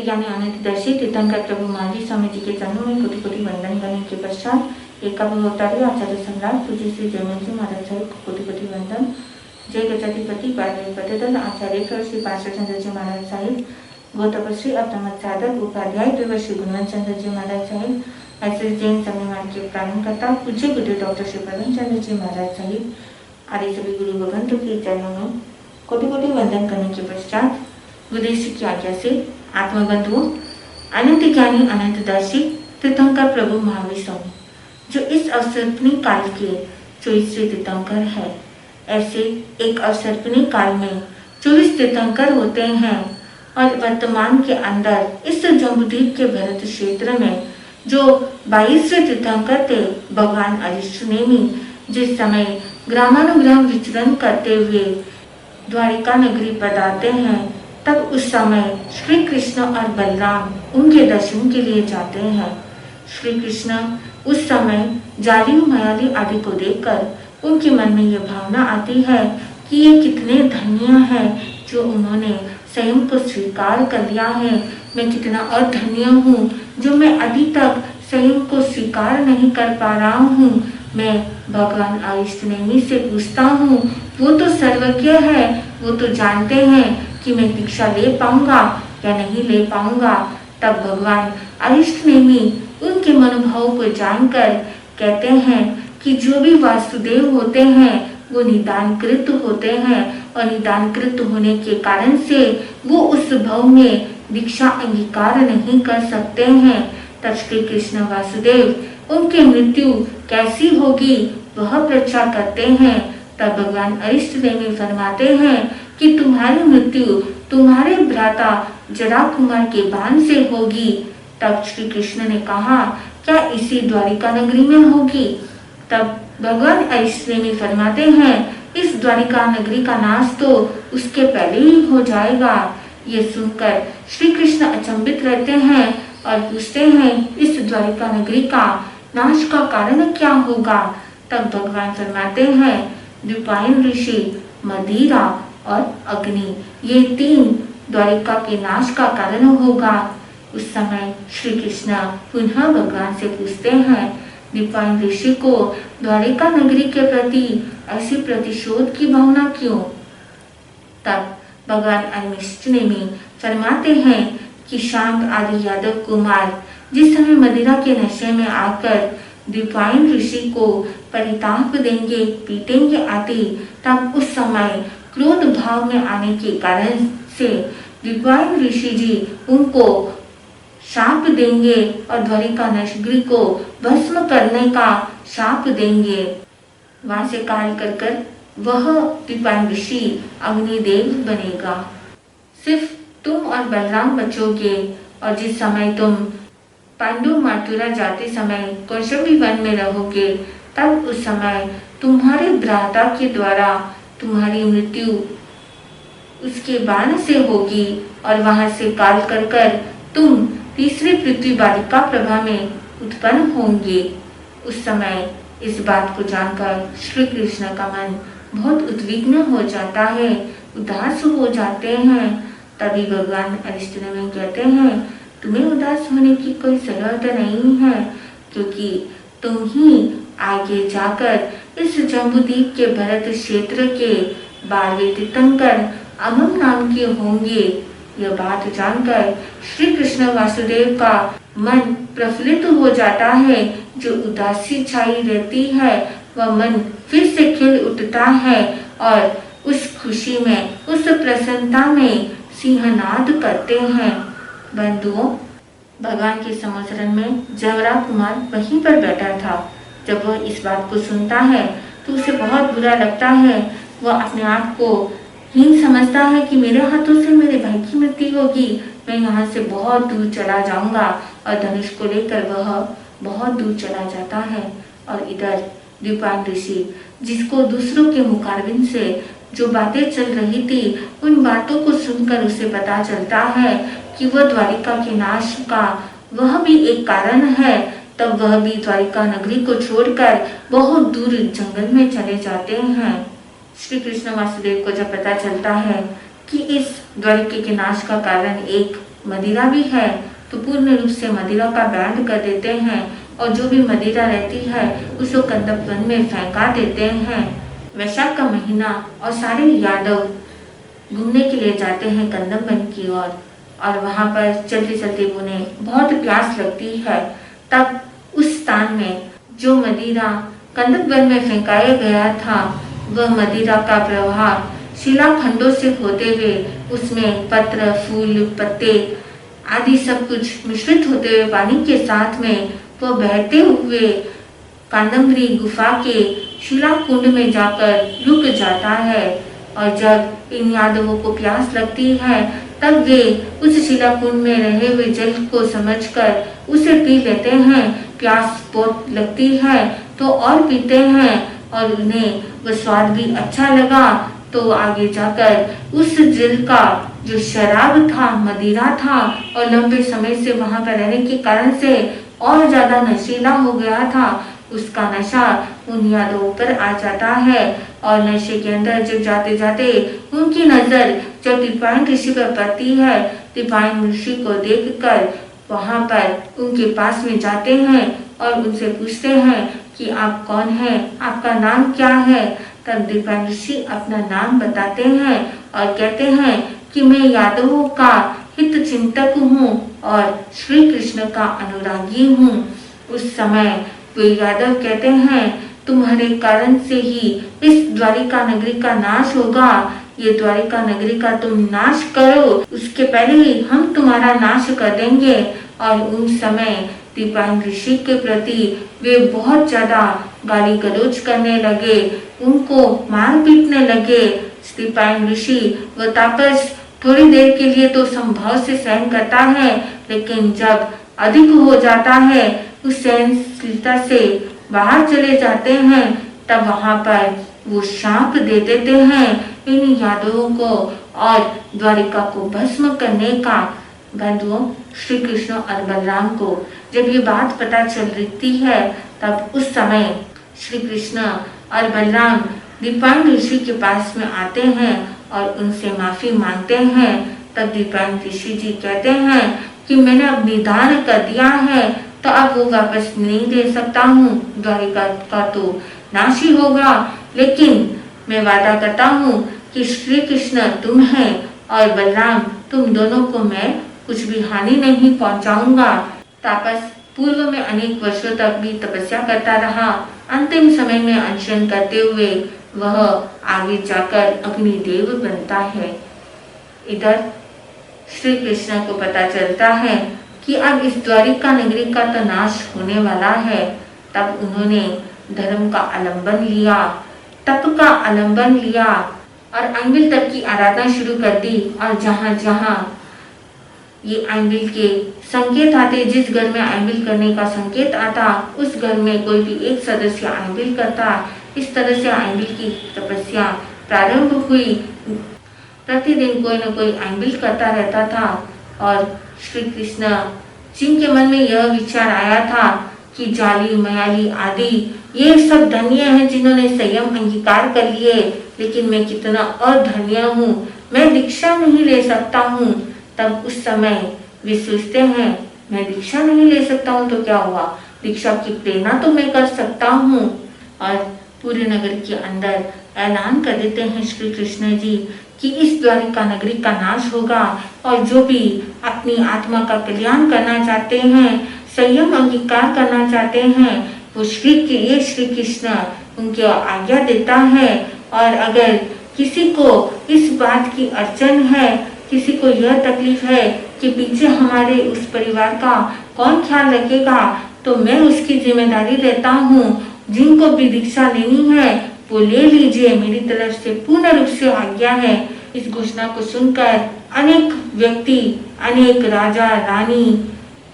ज्ञानी अनंतदर्शी तीर्थंकर प्रभु महावीर स्वामी जी के चरणों में कोटि कोटि वंदन करने के पश्चात एकावतारी आचार्य सम्राट पूज्य श्री जयमल जी महाराज साहिब को कोटि कोटि वंदन। जय गजाधिपति बारहवें पददल आचार्य श्री पार्श्वचंद्र जी महाराज साहिब, गौतपश्री अपरमत साधक उपाध्याय देवर श्री गुणवंत चंद्र जी महाराज साहिब, ऐसे जैन सम्मेलन के प्रारंभकर्ता पूज्य गुरु डॉक्टर श्री पवन चंद्र जी महाराज साहिब आदि सभी गुरु भगवंतों के चरणों में कोटि कोटि वंदन करने के पश्चात गुरुदेव की आज्ञा से आत्मबंधुओं, अनंत ज्ञानी अनंतदर्शी तीर्थंकर प्रभु महावीर स्वामी जो इस अवसर्पिणी काल के 24वें तीर्थंकर है, ऐसे एक अवसर्पिणी काल में 24 तीर्थंकर होते हैं और वर्तमान के अंदर इस जम्बूद्वीप के भरत क्षेत्र में जो 22वें तीर्थंकर थे भगवान अरिष्टनेमि, जिस समय ग्रामानुग्राम विचरण करते हुए द्वारिका नगरी पधारते हैं, तब उस समय श्री कृष्ण और बलराम उनके दर्शन के लिए जाते हैं। श्री कृष्ण उस समय जाली मायाली आदि को देखकर उनके मन में यह भावना आती है कि ये कितने धन्य हैं जो उन्होंने स्वयं को स्वीकार कर लिया है। मैं कितना अधन्य हूँ जो मैं अभी तक स्वयं को स्वीकार नहीं कर पा रहा हूँ। मैं भगवान अरिष्टनेमि से पूछता हूँ, वो तो सर्वज्ञ है, वो तो जानते हैं कि मैं दीक्षा ले पाऊंगा या नहीं ले पाऊंगा। तब भगवान अरिष्टनेमि उनके मनोभाव को जानकर कहते हैं कि जो भी वासुदेव होते हैं वो निदानकृत होते हैं और निदानकृत होने के कारण से वो उस भव में दीक्षा अंगीकार नहीं कर सकते हैं। तब श्री कृष्ण वासुदेव उनकी मृत्यु कैसी होगी वह परीक्षा करते हैं। तब भगवान अरिष्टनेमि फरमाते हैं कि तुम्हारी मृत्यु तुम्हारे भ्राता जरा कुमार के बाण से होगी। तब श्री कृष्ण ने कहा, क्या इसी द्वारिका नगरी में होगी? तब भगवान अरिष्टनेमि फरमाते हैं, इस द्वारिका नगरी का नाश तो उसके पहले ही हो जाएगा। ये सुनकर श्री कृष्ण अचंभित रहते हैं और पूछते हैं, इस द्वारिका नगरी का नाश का कारण क्या होगा? तब भगवान फरमाते हैं, द्विपायन ऋषि, मदिरा और अग्नि, ये 3 द्वारिका के नाश का कारण होगा। उस समय श्री कृष्ण पुनः भगवान से पूछते हैं, द्विपायन ऋषि को द्वारिका नगरी के प्रति ऐसी प्रतिशोध की भावना क्यों? तब भगवान अरिष्टनेमि फरमाते हैं कि शांत आदि यादव कुमार जिस समय मदिरा के नशे में आकर द्विपायन ऋषि को परिताप देंगे, पीटेंगे आदि, तब उस समय क्रोध भाव में आने के कारण से द्विपायन ऋषि जी उनको शाप देंगे और द्वारिका नगरी को भस्म करने का शाप देंगे। वहां से काल कर वह द्विपायन ऋषि अग्निदेव बनेगा। सिर्फ तुम और बलराम बचोगे और जिस समय तुम पांडु मथुरा जाते समय कौशंबी वन में रहोगे, तब उस समय तुम्हारे भ्राता के द्वारा तुम्हारी मृत्यु उसके बाण से होगी और वहां से काल कर तुम तीसरी पृथ्वी बालिका प्रभा में उत्पन्न होंगे। उस समय इस बात को जानकर श्री कृष्ण का मन बहुत उद्विग्न हो जाता है, उदास हो जाते हैं। तभी भगवान अरिष्टनेमि कहते हैं, तुम्हें उदास होने की कोई जरूरत नहीं है, क्योंकि तुम ही आगे जाकर इस जम्बूद्वीप के भरत क्षेत्र के 12वें तीर्थंकर अमम नाम के होंगे। यह बात जानकर श्री कृष्ण वासुदेव का मन प्रफुल्लित हो जाता है। जो उदासी छाई रहती है वह मन फिर से खिल उठता है और उस खुशी में, उस प्रसन्नता में सिंहनाद करते हैं। बंधुओं, भगवान के समोसरण में जवरा कुमार वहीं पर बैठा था। जब वह इस बात को सुनता है तो उसे बहुत बुरा लगता है। वह अपने आप को हीन समझता है कि मेरे हाथों से मेरे भाई की मृत्यु होगी, मैं यहाँ से बहुत दूर चला जाऊंगा। और धनुष को लेकर वह बहुत दूर चला जाता है। और इधर दीपान ऋषि, जिसको दूसरों के मुखारबिन से जो बातें चल रही थी उन बातों को सुनकर उसे पता चलता है कि वह द्वारिका के नाश का वह भी एक कारण है। तब वह भी द्वारिका नगरी को छोड़कर बहुत दूर जंगल में चले जाते हैं। श्री कृष्ण वासुदेव को जब पता चलता है कि इस द्वारिका के नाश का कारण एक मदिरा भी है तो पूर्ण रूप से मदिरा का बैंड कर देते हैं और जो भी मदिरा रहती है उसको कंदक वन में फेंका देते हैं। वैशाख का महीना और सारे यादव घूमने के लिए जाते हैं कंदक वन की ओर और वहां पर चलते चलते उन्हें बहुत प्यास लगती है। तब उस स्थान में जो मदिरा कंदक वन में फेंकाया गया था वह मदिरा का प्रवाह शिलाखंडों से होते हुए उसमें पत्र, फूल, पत्ते आदि सब कुछ मिश्रित होते हुए पानी के साथ में वह बहते हुए कादम्बरी गुफा के शिला कुंड में जाकर रुक जाता है। और जब इन यादवों को प्यास लगती है तब वे उस शिला कुंड में रहे हुए जल को समझकर उसे पी लेते हैं। प्यास बहुत लगती है तो और पीते हैं और उन्हें वह स्वाद भी अच्छा लगा तो आगे जाकर उस जल का जो शराब था, मदिरा था और लंबे समय से वहां पर रहने के कारण से और ज्यादा नशीला हो गया था, उसका नशा उन यादवों पर आ जाता है। और नशे के अंदर जब जाते जाते उनकी नजर जब दीपायन ऋषि पर पड़ती है, दीपायन ऋषि को देखकर वहां पर उनके पास में जाते हैं और उनसे पूछते हैं कि आप कौन हैं, आपका नाम क्या है। तब दीपायन ऋषि अपना नाम बताते हैं और कहते हैं कि मैं यादवों का हित चिंतक हूँ और श्री कृष्ण का अनुरागी हूँ। उस समय वे यादव कहते हैं तुम्हारे कारण से ही इस द्वारिका नगरी का नाश होगा, ये द्वारिका नगरी का तुम नाश करो, उसके पहले ही हम तुम्हारा नाश कर देंगे। और उस समय दीपायन ऋषि के प्रति वे बहुत ज्यादा गाली गलौज करने लगे, उनको मार पीटने लगे। दीपायन ऋषि व तापस थोड़ी देर के लिए तो संभव से सहन करता है, लेकिन जब अधिक हो जाता है उस सहनशीलता से बाहर चले जाते हैं। तब वहां पर वो शाप दे देते हैं इन यादवों को और द्वारिका को भस्म करने का। बंधुओं, श्री कृष्ण और बलराम को जब ये बात पता चल रही है तब उस समय श्री कृष्ण और बलराम दीपायन ऋषि के पास में आते हैं और उनसे माफी मांगते हैं। तब दीपायन ऋषि जी कहते हैं कि मैंने अब निदान कर दिया है तो अब वो वापस नहीं दे सकता हूँ, द्वारिका का तो नाश ही होगा, लेकिन मैं वादा करता हूँ कि श्री कृष्ण तुम हैं और बलराम तुम दोनों को मैं कुछ भी हानि नहीं पहुंचाऊंगा। तापस पूर्व में अनेक वर्षों तक भी तपस्या करता रहा, अंतिम समय में अनशन करते हुए वह आगे जाकर अग्निदेव बनता है। इधर श्री कृष्ण को पता चलता है कि अब इस द्वारिका नगरी का तो नाश होने वाला है। तब उन्होंने धर्म का आलंबन लिया, तप का आलंबन लिया और अंबिल तप की आराधना शुरू कर दी। और जहां जहां ये अंबिल के संकेत आते, जिस घर में अंबिल करने का संकेत आता उस घर में कोई भी एक सदस्य अंबिल करता। इस तरह से अंबिल की तपस्या प्रारंभ हुई। प्रतिदिन कोई न कोई अंबिल करता रहता था और श्री कृष्ण जिनके मन में यह विचार आया था कि जाली, मयाली आदि ये सब धन्य हैं जिन्होंने संयम अंगीकार कर लिए, लेकिन मैं कितना अधन्य हूँ, मैं दीक्षा नहीं ले सकता हूँ। तब उस समय वे सोचते हैं मैं दीक्षा नहीं ले सकता हूँ तो क्या हुआ, दीक्षा की प्रेरणा तो मैं कर सकता हूँ। और पूरे नगर के अंदर ऐलान कर देते हैं श्री कृष्ण जी कि इस द्वारिका नगरी का नाश होगा और जो भी अपनी आत्मा का कल्याण करना चाहते हैं, संयम अंगीकार करना चाहते हैं, वो श्री कृष्ण उनकी आज्ञा देता है। और अगर किसी को इस बात की अड़चन है किसी को यह तकलीफ है कि पीछे हमारे उस परिवार का कौन ख्याल रखेगा, तो मैं उसकी जिम्मेदारी लेता हूँ। जिनको भी दीक्षा लेनी है वो ले लीजिए, मेरी तरफ से पूर्ण रूप से आज्ञा है। इस घोषणा को सुनकर अनेक व्यक्ति, अनेक राजा रानी,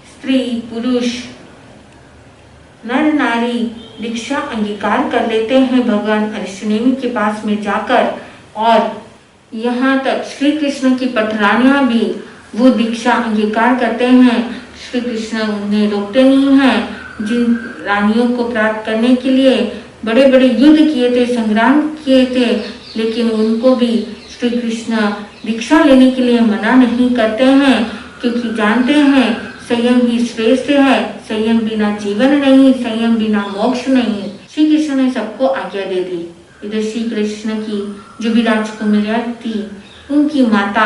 स्त्री पुरुष, नर नारी दीक्षा अंगीकार कर लेते हैं भगवान अरिष्टनेमि के पास में जाकर। और यहाँ तक श्री कृष्ण की पटरानियां भी वो दीक्षा अंगीकार करते हैं। श्री कृष्ण उन्हें रोकते नहीं हैं। जिन रानियों को प्राप्त करने के लिए बड़े बड़े युद्ध किए थे, संग्राम किए थे, लेकिन उनको भी श्री कृष्ण दीक्षा लेने के लिए मना नहीं करते हैं, क्योंकि जानते हैं संयम ही श्रेष्ठ है। संयम बिना जीवन नहीं, संयम बिना मोक्ष नहीं। श्री कृष्ण ने सबको आज्ञा दे दी। इधर श्री कृष्ण की जो भी राजकुमारियां थी, उनकी माता,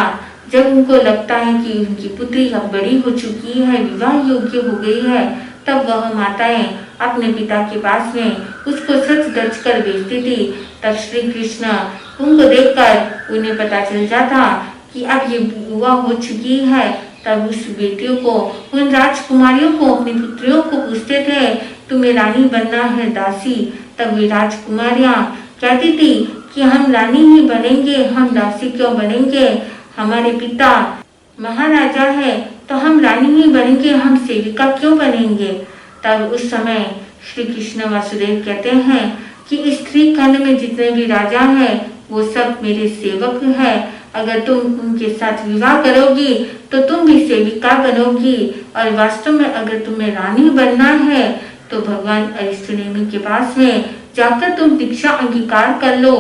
जब उनको लगता है कि उनकी पुत्री अब बड़ी हो चुकी है, विवाह योग्य हो गई है, तब वह माताएं अपने पिता के पास में उसको सच दच कर भेजती थी। तब श्री कृष्ण उनको देखकर उन्हें पता चल जाता कि अब ये युवा हो चुकी है। तब उस बेटियों को, उन राजकुमारियों को, अपनी पुत्रियों को पूछते थे, तुम्हें रानी बनना है दासी? तब वे राजकुमारियां कहती थी कि हम रानी ही बनेंगे, हम दासी क्यों बनेंगे? हमारे पिता महाराजा है तो हम रानी ही बनेंगे, हम सेविका क्यों बनेंगे? तब उस समय श्री कृष्ण वासुदेव कहते हैं कि स्त्री खंड में जितने भी राजा हैं वो सब मेरे सेवक हैं। अगर तुम उनके साथ विवाह करोगी तो तुम भी सेविका बनोगी। और वास्तव में अगर तुम्हें रानी बनना है तो भगवान अरिष्टनेमि के पास में जाकर तुम दीक्षा अंगीकार कर लो।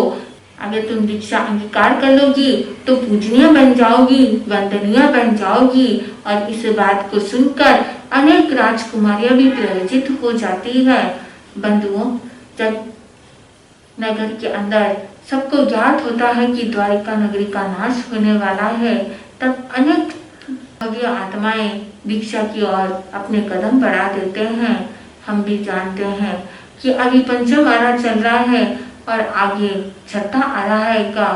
अगर तुम दीक्षा अंगीकार कर लोगी तो पूजनीय बन जाओगी, वंदनीय बन जाओगी। और इस बात को सुनकर अनेक राजकुमारियां भी प्रयोजित हो जाती है। बंधुओं, जब नगर के अंदर सबको ज्ञात होता है कि द्वारिका नगरी का नाश होने वाला है, तब अनेक भव्य आत्माएं दीक्षा की ओर अपने कदम बढ़ा देते हैं। हम भी जानते हैं कि अभी पंचम आरा चल रहा है और आगे छठा आरा आएगा।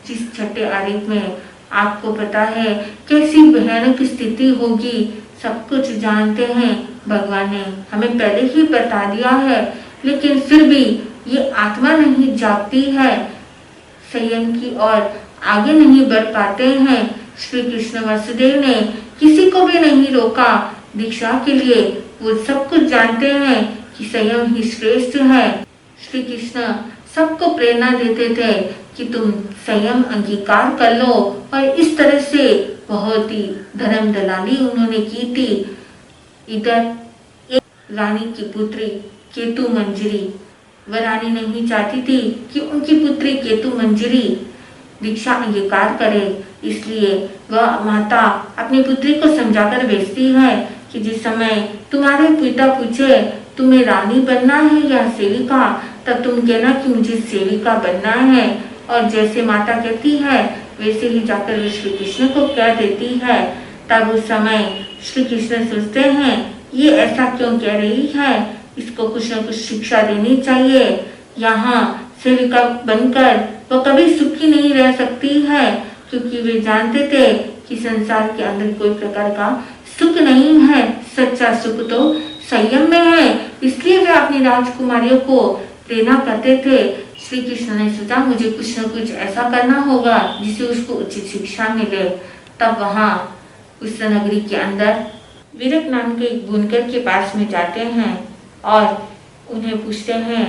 जिस छठे आरे में आपको पता है कैसी भयानक स्थिति होगी, सब कुछ जानते हैं। भगवान ने हमें पहले ही बता दिया है, लेकिन फिर भी ये आत्मा नहीं जागती है, संयम की ओर आगे नहीं बढ़ पाते हैं। श्री कृष्ण वासुदेव ने किसी को भी नहीं रोका दीक्षा के लिए। वो सब कुछ जानते हैं कि संयम ही श्रेष्ठ है। श्री कृष्ण सबको प्रेरणा देते थे कि तुम संयम अंगीकार कर लो। और इस तरह से बहुत ही धर्म दलाली उन्होंने की थी। इधर एक रानी की पुत्री केतु मंजरी, वह रानी नहीं चाहती थी कि उनकी पुत्री केतु मंजरी दीक्षा अंगीकार करे, इसलिए वह माता अपनी पुत्री को समझाकर भेजती है कि जिस समय तुम्हारे पिता पूछे तुम्हें रानी बनना है या सेविका, तब तुम कहना कि मुझे सेविका बनना है। और जैसे माता कहती है वैसे ही जाकर वे श्री कृष्ण को कह देती है। तब उस समय श्री कृष्ण सोचते हैं ये ऐसा क्यों कह रही है, इसको कुछ न कुछ शिक्षा देनी चाहिए। यहाँ सेविका बनकर वो कभी सुखी नहीं रह सकती है, क्योंकि वे जानते थे कि संसार के अंदर कोई प्रकार का सुख नहीं है। सच्चा सुख तो संयम में है। इसलिए वे अपनी राजकुमारियों को प्रेरणा करते थे। श्री कृष्ण ने सोचा मुझे कुछ न कुछ ऐसा करना होगा जिससे उसको उचित शिक्षा मिले। तब वहाँ उस नगरी के अंदर विरक नाम के एक बुनकर के पास में जाते हैं और उन्हें पूछते हैं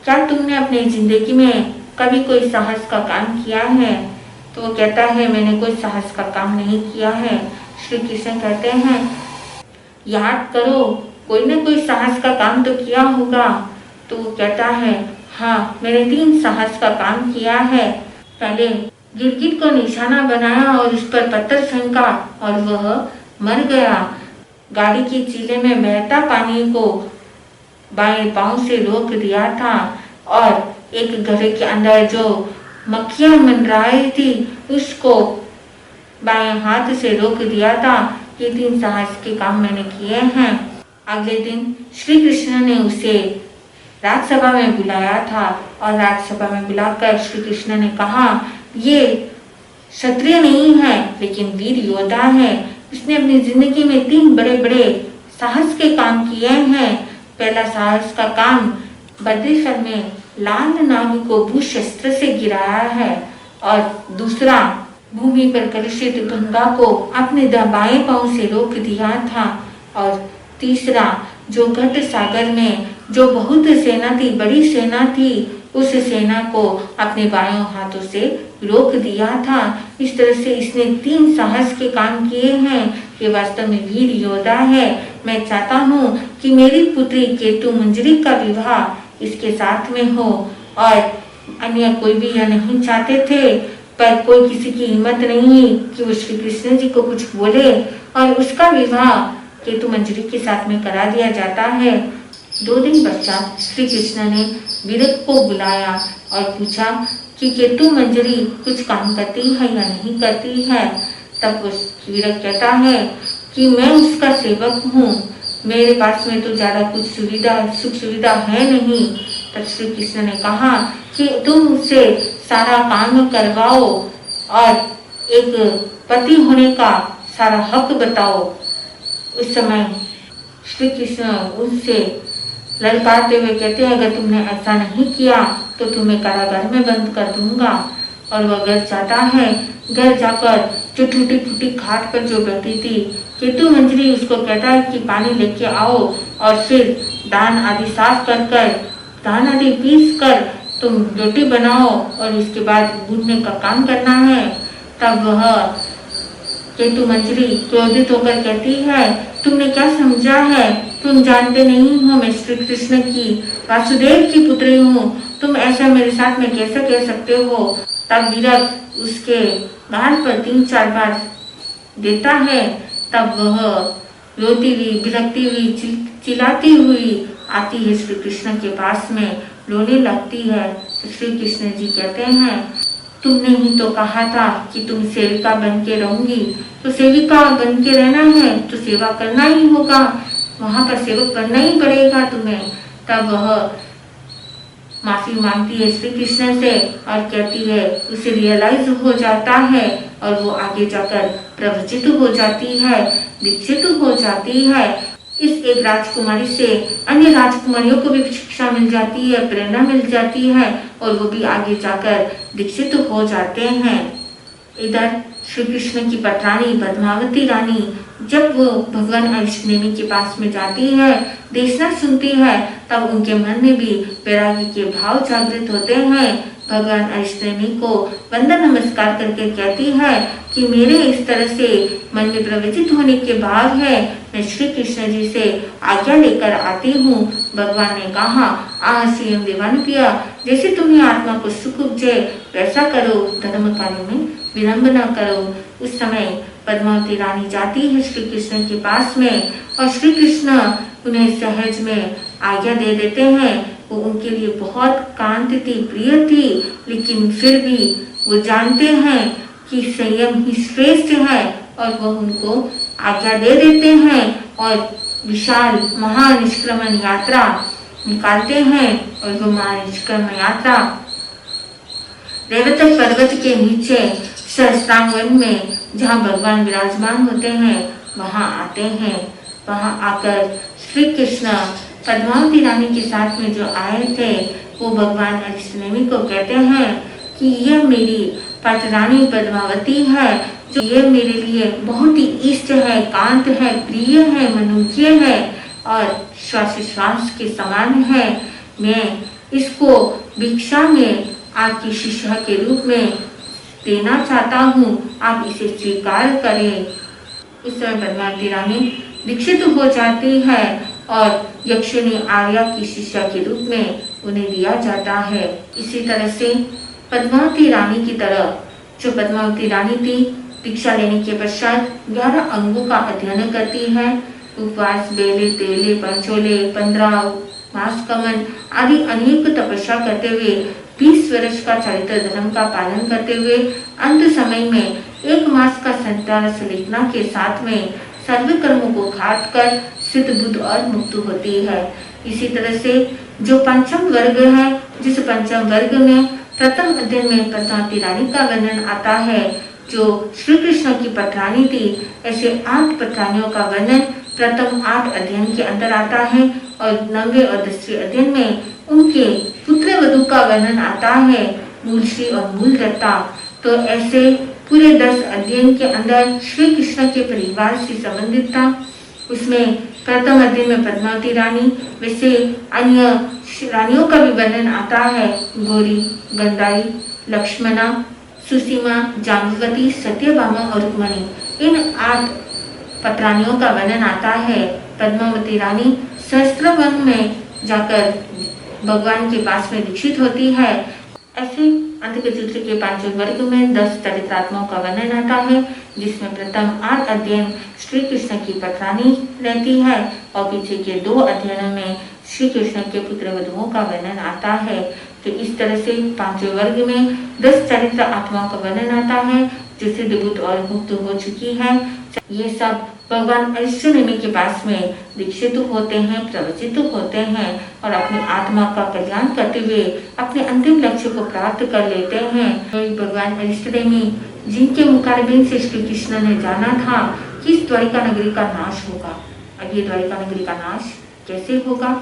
क्या तुमने अपनी जिंदगी में कभी कोई साहस का काम किया है? तो वो कहता है मैंने कोई साहस का काम नहीं किया है। श्री कृष्ण कहते हैं याद करो, कोई न कोई साहस का काम तो किया होगा। तो वो कहता है हाँ, मैंने 3 साहस का काम किया है। पहले गिरगिट को निशाना बनाया और उस पर पत्थर फेंका और वह मर गया। गाड़ी के चीले में बहता पानी को बाएं पांव से रोक दिया था और एक घर के अंदर जो मक्खियां मंडराई थी उसको बाएं हाथ से रोक दिया था। ये 3 साहस के काम मैंने किए हैं। अगले दिन श्री कृष्ण ने उसे राजसभा में बुलाया था और राजसभा में बुलाकर श्री कृष्ण ने कहा ये क्षत्रिय नहीं है लेकिन वीर योद्धा है। इसने अपनी जिंदगी में 3 बड़े बड़े साहस के काम किए हैं। पहला साहस का काम बद्रीश्वर में लाल नाग को भूशस्त्र से गिराया है और दूसरा भूमि पर कलुषित गंगा को अपने बाएं पांव से रोक दिया था और तीसरा जो घट सागर में जो बहुत सेना थी, बड़ी सेना थी, उस सेना को अपने बायों हाथों से रोक दिया था। इस तरह से इसने 3 साहस के काम किए हैं। ये वास्तव में वीर योद्धा है। मैं चाहता हूँ कि मेरी पुत्री केतु मंजरी का विवाह इसके साथ में हो और अन्य कोई भी यह नहीं चाहते थे, पर कोई किसी की हिम्मत नहीं कि वो श्री कृष्ण जी को कुछ बोले और उसका विवाह केतु मंजरी के साथ में करा दिया जाता है। 2 दिन पश्चात श्री कृष्ण ने विरत को बुलाया और पूछा कि केतु मंजरी कुछ काम करती है या नहीं करती है। तब विरत कहता है कि मैं उसका सेवक हूँ, मेरे पास में तो ज्यादा कुछ सुख सुविधा है नहीं। तब श्री कृष्ण ने कहा कि तुम उससे सारा काम करवाओ और एक पति होने का सारा हक बताओ। उस समय श्री कृष्ण उनसे ललकारते हुए कहते हैं, अगर तुमने ऐसा नहीं किया तो तुम्हें कारागार में बंद कर दूंगा। और वह घर जाता है। घर जाकर जो टूटी फूटी खाट पर जो बैठी थी केतु मंजरी उसको कहता है कि पानी लेके आओ और फिर दान आदि साफ कर दान आदि पीस कर तुम रोटी बनाओ और इसके बाद भूनने का काम करना है। तब वह केतु मंजरी क्रोधित होकर कहती है, तुमने क्या समझा है? तुम जानते नहीं हो मैं श्री कृष्ण की वासुदेव की पुत्री हूँ, तुम ऐसा मेरे साथ में कैसे कह सकते हो? तब विरत उसके गाल पर 3-4 बार देता है। तब वह रोती हुई, बिलखती हुई, चिल्लाती हुई आती है श्री कृष्ण के पास में, रोने लगती है। तो श्री कृष्ण जी कहते हैं, तुमने ही तो कहा था कि तुम सेविका बन के रहूंगी, तो सेविका बन के रहना है तो सेवा करना ही होगा, वहां पर सेवक बनना ही पड़ेगा तुम्हें। तब वह माफी मांगती है श्री कृष्ण से और कहती है, उसे रियलाइज हो जाता है और वो आगे जाकर प्रवचित हो जाती है, दीक्षित हो जाती है। इस एक राजकुमारी से अन्य राजकुमारियों को भी शिक्षा मिल जाती है, प्रेरणा मिल जाती है और वो भी आगे जाकर दीक्षित हो जाते हैं। इधर श्री कृष्ण की पटरानी पद्मावती रानी जब वो भगवान अरिष्टनेमी के पास में जाती है, देशना सुनती है, तब उनके मन में भी वैराग्य के भाव जागृत होते हैं। भगवान अरिष्टनेमी को वंदन नमस्कार करके कहती है कि मेरे इस तरह से मन में प्रवचित होने के बाद है मैं श्री कृष्ण जी से आज्ञा लेकर आती हूँ। भगवान ने कहा, स्वयं देवान पिया, जैसे तुम्हें आत्मा को सुख उपजे वैसा करो, धर्म कार्य में विलंब न करो। उस समय पद्मावती रानी जाती है श्री कृष्ण के पास में और श्री कृष्ण उन्हें सहज में आज्ञा दे देते हैं। वो उनके लिए बहुत कांत थी, प्रिय थी, लेकिन फिर भी वो जानते हैं कि संयम ही श्रेष्ठ है और वह उनको आज्ञा दे देते हैं और विशाल महानिष्क्रमण यात्रा निकालते हैं। और वो महानिष्क्रमण यात्रा रेवतक पर्वत के नीचे सहस्त्रांगन में जहाँ भगवान विराजमान होते हैं वहाँ आते हैं। वहाँ आकर श्री कृष्ण पद्मावती रानी के साथ में जो आए थे वो भगवान अरिष्टनेमी को कहते हैं कि यह मेरी पटरानी पद्मावती है, जो ये मेरे लिए बहुत ही इष्ट है, कांत है, प्रिय है, मनुष्य है और श्वास के समान है। मैं इसको भिक्षा में आपकी शिष्या के रूप में देना चाहता हूँ, आप इसे स्वीकार करें। इस समय पद्मावती रानी दीक्षित हो जाती है और यक्षिणी आर्या की शिष्या के रूप में उन्हें दिया जाता है। इसी तरह से पद्मावती रानी की तरह जो पद्मावती रानी थी दीक्षा लेने के पश्चात 11 अंगों का अध्ययन करती है। उपवास, बेले, तेले, पंचोले, 15 मास कमन आदि अनेक तपस्या करते हुए 20 वर्ष का चरित्र धर्म का पालन करते हुए अंत समय में 1 मास का संन्यास लेखना के साथ में सर्व कर्मों को काट कर सिद्ध बुद्ध और मुक्त होती है। इसी तरह से जो पंचम वर्ग है, जिस पंचम वर्ग में प्रथम अध्याय में पद्मावती रानी का वर्णन आता है जो श्री कृष्ण की पटरानी थी। ऐसे 8 पटरानियों का वर्णन प्रथम 8 अध्ययन के अंदर आता है और 9वें और 10वें अध्ययन में उनके पुत्र वधू का वर्णन आता है, मूल श्री और मूल दत्ता। तो ऐसे पूरे 10 अध्ययन के अंदर श्री कृष्ण के परिवार से संबंधित था। उसमें प्रथम अध्ययन में पद्मावती रानी, वैसे अन्य रानियों का भी वर्णन आता है, गौरी, गंधारी, लक्ष्मणा, सुसीमा, जाम्बवती, सत्यभामा और रुक्मिणी। इन 8 पटरानियों का वर्णन आता है। पद्मावती रानी सहस्त्रवन में जाकर भगवान के पास में दीक्षित होती है। ऐसे अंत के चित्र के 5वें वर्ग में 10 चरित्रात्माओं का वर्णन आता है, जिसमें प्रथम 8 अध्ययन श्री कृष्ण की पटरानी रहती है और पीछे के 2 अध्ययनों में श्री कृष्ण के पुत्र वधुओं का वर्णन आता है। तो इस तरह से 5वें वर्ग में 10 चरित्र आत्माओं का वर्णन आता है, जो सिद्धभूत और मुक्त हो चुकी है। ये सब भगवान अष्टनेमी के पास में दीक्षित होते हैं, प्रवचित होते हैं और अपनी आत्मा का कल्याण करते हुए अपने अंतिम लक्ष्य को प्राप्त कर लेते हैं। भगवान अष्टनेमी जिनके मुखारबिंद से श्री कृष्ण ने जाना था कि इस द्वारिका नगरी का नाश होगा। अब ये द्वारिका नगरी का नाश कैसे होगा,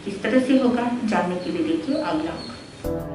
किस तरह से होगा, जानने के लिए देखिए अगला।